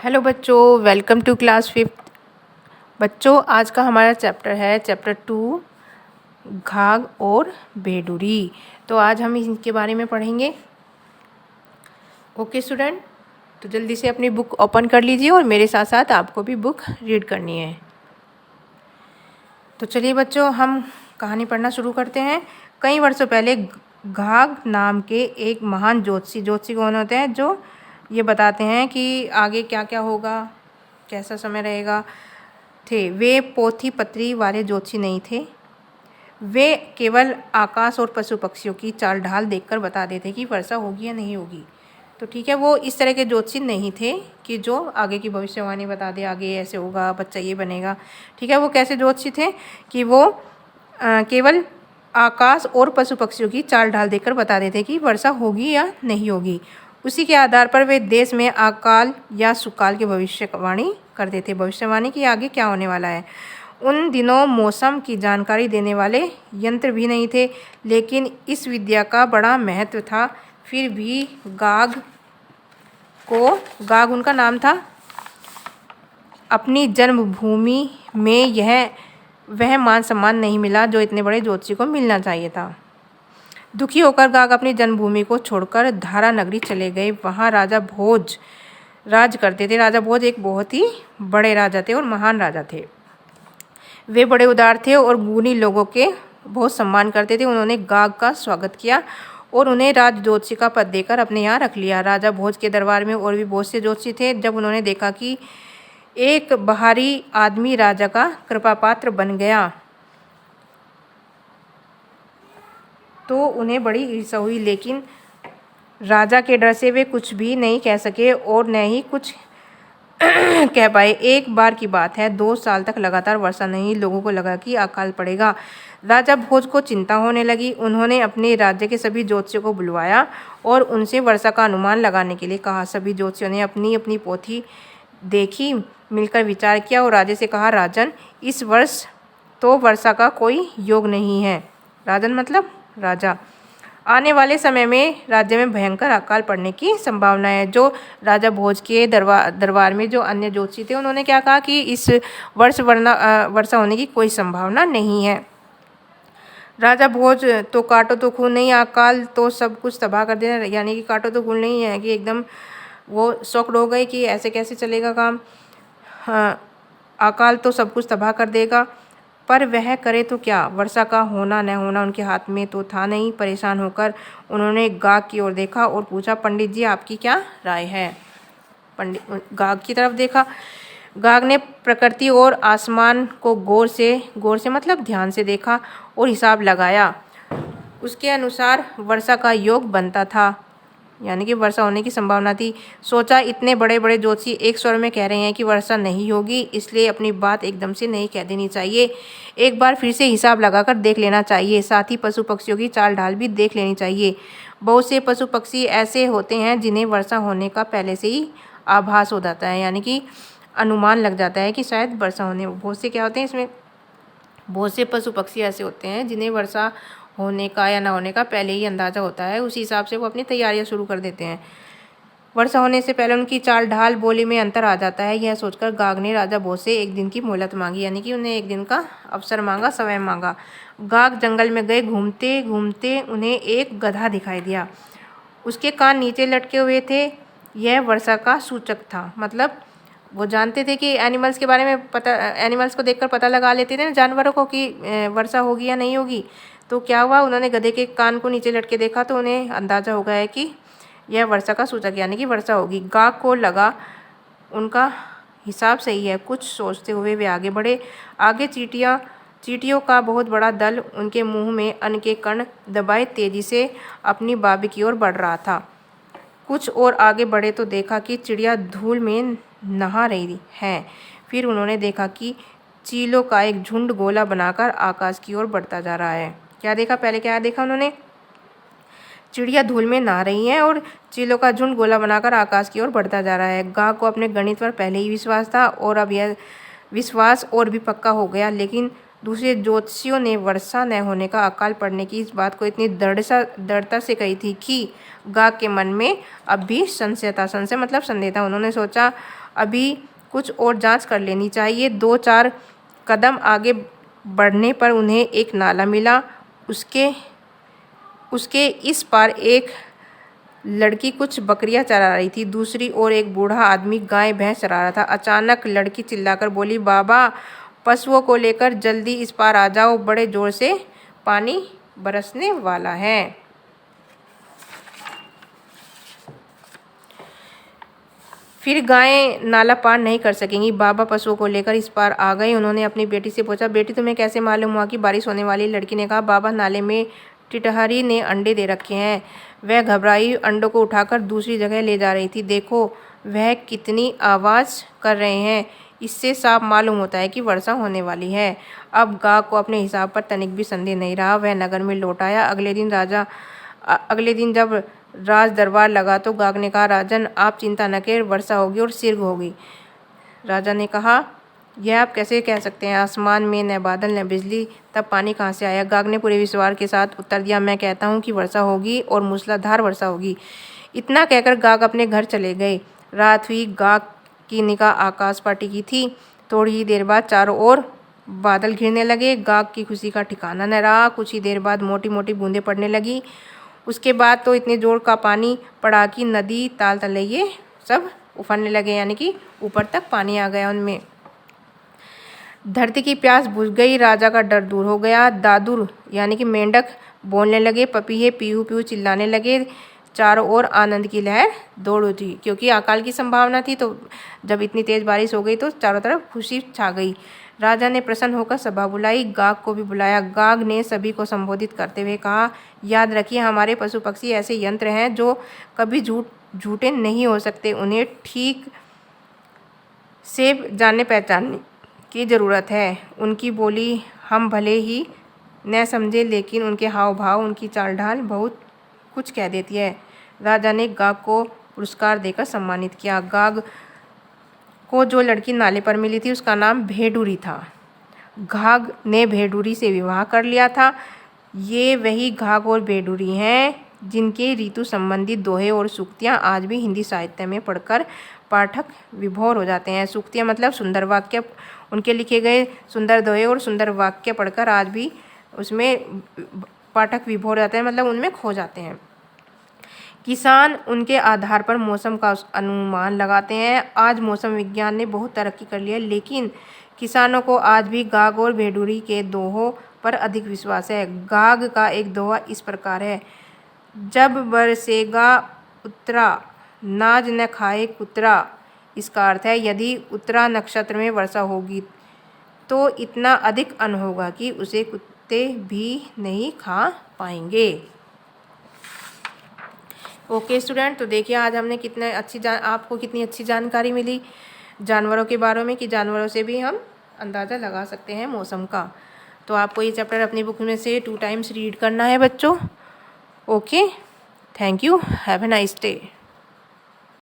Hello बच्चों, welcome to class 5th। बच्चों, आज का हमारा चैप्टर है चैप्टर 2 घाघ और भेड़ूरी। तो आज हम इनके बारे में पढ़ेंगे। ओके स्टूडेंट, तो जल्दी से अपनी बुक ओपन कर लीजिए और मेरे साथ साथ आपको भी बुक रीड करनी है। तो चलिए बच्चों, हम कहानी पढ़ना शुरू करते हैं। कई वर्षों पहले घाघ नाम के एक महान ज्योतिषी कौन होते हैं जो ये बताते हैं कि आगे क्या क्या होगा, कैसा समय रहेगा, थे। वे पोथी पत्री वाले ज्योतिषी नहीं थे। वे केवल आकाश और पशु पक्षियों की चाल ढाल देखकर बता देते कि वर्षा होगी या नहीं होगी। तो ठीक है, वो इस तरह के ज्योतिषी नहीं थे कि जो आगे की भविष्यवाणी बता दे, आगे ऐसे होगा, बच्चा ये बनेगा। ठीक है, वो कैसे ज्योतिषी थे कि वो केवल आकाश और पशु पक्षियों की चाल ढाल देखकर बता देते कि वर्षा होगी या नहीं होगी। उसी के आधार पर वे देश में अकाल या सुकाल की भविष्यवाणी करते थे, भविष्यवाणी की आगे क्या होने वाला है। उन दिनों मौसम की जानकारी देने वाले यंत्र भी नहीं थे, लेकिन इस विद्या का बड़ा महत्व था। फिर भी घाघ उनका नाम था, अपनी जन्मभूमि में वह मान सम्मान नहीं मिला जो इतने बड़े ज्योतिषी को मिलना चाहिए था। दुखी होकर घाघ अपनी जन्मभूमि को छोड़कर धारा नगरी चले गए। वहाँ राजा भोज राज करते थे। राजा भोज एक बहुत ही बड़े राजा थे और महान राजा थे। वे बड़े उदार थे और गुणी लोगों के बहुत सम्मान करते थे। उन्होंने घाघ का स्वागत किया और उन्हें राज ज्योतिषी का पद देकर अपने यहाँ रख लिया। राजा भोज के दरबार में और भी बहुत से ज्योतिषी थे। जब उन्होंने देखा कि एक बाहरी आदमी राजा का कृपा पात्र बन गया तो उन्हें बड़ी ईर्ष्या हुई, लेकिन राजा के डर से वे कुछ भी नहीं कह सके और न ही कुछ कह पाए। एक बार की बात है, 2 साल तक लगातार वर्षा नहीं। लोगों को लगा कि अकाल पड़ेगा। राजा भोज को चिंता होने लगी। उन्होंने अपने राज्य के सभी ज्योतिषियों को बुलवाया और उनसे वर्षा का अनुमान लगाने के लिए कहा। सभी ज्योतिषियों ने अपनी अपनी पोथी देखी, मिलकर विचार किया और राजा से कहा, राजन, इस वर्ष तो वर्षा का कोई योग नहीं है। राजन मतलब राजा। आने वाले समय में राज्य में भयंकर अकाल पड़ने की संभावना है। जो राजा भोज के दरबार में जो अन्य ज्योतिषी थे, उन्होंने क्या कहा कि इस वर्ष वर्षा होने की कोई संभावना नहीं है। राजा भोज तो काटो तो खून नहीं, अकाल तो सब कुछ तबाह कर देना, यानी कि काटो तो खून नहीं है कि एकदम वो शॉक्ड हो गए कि ऐसे कैसे चलेगा काम। हाँ, अकाल तो सब कुछ तबाह कर देगा, पर वह करे तो क्या। वर्षा का होना न होना उनके हाथ में तो था नहीं। परेशान होकर उन्होंने घाघ की ओर देखा और पूछा, पंडित जी, आपकी क्या राय है। पंडित घाघ की तरफ देखा। घाघ ने प्रकृति और आसमान को गौर से मतलब ध्यान से देखा और हिसाब लगाया। उसके अनुसार वर्षा का योग बनता था, यानी कि वर्षा होने की संभावना थी। सोचा, इतने बड़े बड़े ज्योतिषी एक स्वर में कह रहे हैं कि वर्षा नहीं होगी, इसलिए अपनी बात एकदम से नहीं कह देनी चाहिए। एक बार फिर से हिसाब लगाकर देख लेना चाहिए। साथ ही पशु पक्षियों की चाल ढाल भी देख लेनी चाहिए। बहुत से पशु पक्षी ऐसे होते हैं जिन्हें वर्षा होने का पहले से ही आभास हो जाता है, यानी कि अनुमान लग जाता है कि शायद वर्षा होने। बहुत से क्या होते हैं इसमें, बहुत से पशु पक्षी ऐसे होते हैं जिन्हें वर्षा होने का या ना होने का पहले ही अंदाज़ा होता है। उसी हिसाब से वो अपनी तैयारियां शुरू कर देते हैं। वर्षा होने से पहले उनकी चाल ढाल बोली में अंतर आ जाता है। यह सोचकर घाघ ने राजा भोज से एक दिन की मोहलत मांगी, यानी कि उन्हें एक दिन का अवसर मांगा, समय मांगा। घाघ जंगल में गए। घूमते घूमते उन्हें एक गधा दिखाई दिया। उसके कान नीचे लटके हुए थे। यह वर्षा का सूचक था। मतलब वो जानते थे कि एनिमल्स के बारे में एनिमल्स को देखकर पता लगा लेते थे ना जानवरों को कि वर्षा होगी या नहीं होगी। तो क्या हुआ, उन्होंने गधे के कान को नीचे लटके देखा तो उन्हें अंदाज़ा हो गया है कि यह वर्षा का सूचक, यानी कि वर्षा होगी। घाघ को लगा उनका हिसाब सही है। कुछ सोचते हुए वे आगे बढ़े। आगे चींटियों का बहुत बड़ा दल उनके मुंह में अन्न के कण दबाए तेजी से अपनी बाबी की ओर बढ़ रहा था। कुछ और आगे बढ़े तो देखा कि चिड़िया धूल में नहा रही है। फिर उन्होंने देखा कि चीलों का एक झुंड गोला बनाकर आकाश की ओर बढ़ता जा रहा है। क्या देखा, पहले क्या देखा उन्होंने, चिड़िया धूल में नहा रही हैं और चीलों का झुंड गोला बनाकर आकाश की ओर बढ़ता जा रहा है। घाघ को अपने गणित पर पहले ही विश्वास था और अब यह विश्वास और भी पक्का हो गया। लेकिन दूसरे ज्योतिषियों ने वर्षा न होने का, अकाल पड़ने की इस बात को इतनी दृढ़ता से कही थी कि गाग के मन में अब भी संशय था। संशय मतलब संदेह था। उन्होंने सोचा अभी कुछ और जांच कर लेनी चाहिए। 2-4 कदम आगे बढ़ने पर उन्हें एक नाला मिला। उसके इस पार एक लड़की कुछ बकरियां चरा रही थी, दूसरी ओर एक बूढ़ा आदमी गाय भैंस चरा रहा था। अचानक लड़की चिल्लाकर बोली, बाबा, पशुओं को लेकर जल्दी इस पार आ जाओ, बड़े जोर से पानी बरसने वाला है। फिर गायें नाला पार नहीं कर सकेंगी। बाबा पशुओं को लेकर इस पार आ गए। उन्होंने अपनी बेटी से पूछा, बेटी तुम्हें कैसे मालूम हुआ कि बारिश होने वाली? लड़की ने कहा, बाबा, नाले में टिटहरी ने अंडे दे रखे हैं। वह घबराई अंडों को उठाकर दूसरी जगह ले जा रही थी। देखो वह कितनी आवाज़ कर रहे हैं, इससे साफ मालूम होता है कि वर्षा होने वाली है। अब गाग को अपने हिसाब पर तनिक भी संदेह नहीं रहा। वह नगर में लौट आया। अगले दिन जब राज दरबार लगा तो गाग ने कहा, राजन, आप चिंता न करें, वर्षा होगी और शीघ्र होगी। राजा ने कहा, यह आप कैसे कह सकते हैं? आसमान में न बादल न बिजली, तब पानी कहाँ से आया? गाग ने पूरे विश्वास के साथ उत्तर दिया, मैं कहता हूँ कि वर्षा होगी और मूसलाधार वर्षा होगी। इतना कहकर गाग अपने घर चले गए। रात हुई। गाग की निगाह आकाश पर टिकी थी। थोड़ी ही देर बाद चारों ओर बादल घिरने लगे। गाग की खुशी का ठिकाना न रहा। कुछ ही देर बाद मोटी मोटी बूंदें पड़ने लगी। उसके बाद तो इतने जोर का पानी पड़ा कि नदी, ताल तलैये सब उफरने लगे, यानी कि ऊपर तक पानी आ गया उनमें। धरती की प्यास बुझ गई। राजा का डर दूर हो गया। दादुर यानी कि मेंढक बोलने लगे। पपीहे पीहू पीहू चिल्लाने लगे। चारों ओर आनंद की लहर दौड़ उठी, क्योंकि अकाल की संभावना थी। तो जब इतनी तेज बारिश हो गई तो चारों तरफ खुशी छा गई। राजा ने प्रसन्न होकर सभा बुलाई। गाग को भी बुलाया। गाग ने सभी को संबोधित करते हुए कहा, याद रखिए, हमारे पशु पक्षी ऐसे यंत्र हैं जो कभी झूठे नहीं हो सकते। उन्हें ठीक से जानने पहचानने की ज़रूरत है। उनकी बोली हम भले ही न समझे, लेकिन उनके हाव भाव, उनकी चाल ढाल बहुत कुछ कह देती है। राजा ने गाग को पुरस्कार देकर सम्मानित किया। गाग को जो लड़की नाले पर मिली थी उसका नाम भेडूरी था। घाघ ने भेडूरी से विवाह कर लिया था। ये वही घाघ और भेडूरी हैं जिनके ऋतु संबंधी दोहे और सूक्तियाँ आज भी हिंदी साहित्य में पढ़कर पाठक विभोर हो जाते हैं। सूक्तियाँ मतलब सुंदर वाक्य, उनके लिखे गए सुंदर दोहे और सुंदर वाक्य पढ़कर आज भी उसमें पाठक विभोर हो जाते हैं, मतलब उनमें खो जाते हैं। किसान उनके आधार पर मौसम का अनुमान लगाते हैं। आज मौसम विज्ञान ने बहुत तरक्की कर लिया है, लेकिन किसानों को आज भी गाग और भेडूरी के दोहों पर अधिक विश्वास है। गाग का एक दोहा इस प्रकार है, जब बरसेगा उत्तरा, नाज न खाए कुतरा। इसका अर्थ है, यदि उत्तरा नक्षत्र में वर्षा होगी तो इतना अधिक अन्न होगा कि उसे कुत्ते भी नहीं खा पाएंगे। ओके स्टूडेंट, तो देखिए आज हमने आपको कितनी अच्छी जानकारी मिली जानवरों के बारे में, कि जानवरों से भी हम अंदाज़ा लगा सकते हैं मौसम का। तो आपको ये चैप्टर अपनी बुक में से 2 टाइम्स रीड करना है बच्चों। Okay, thank you, have a nice day.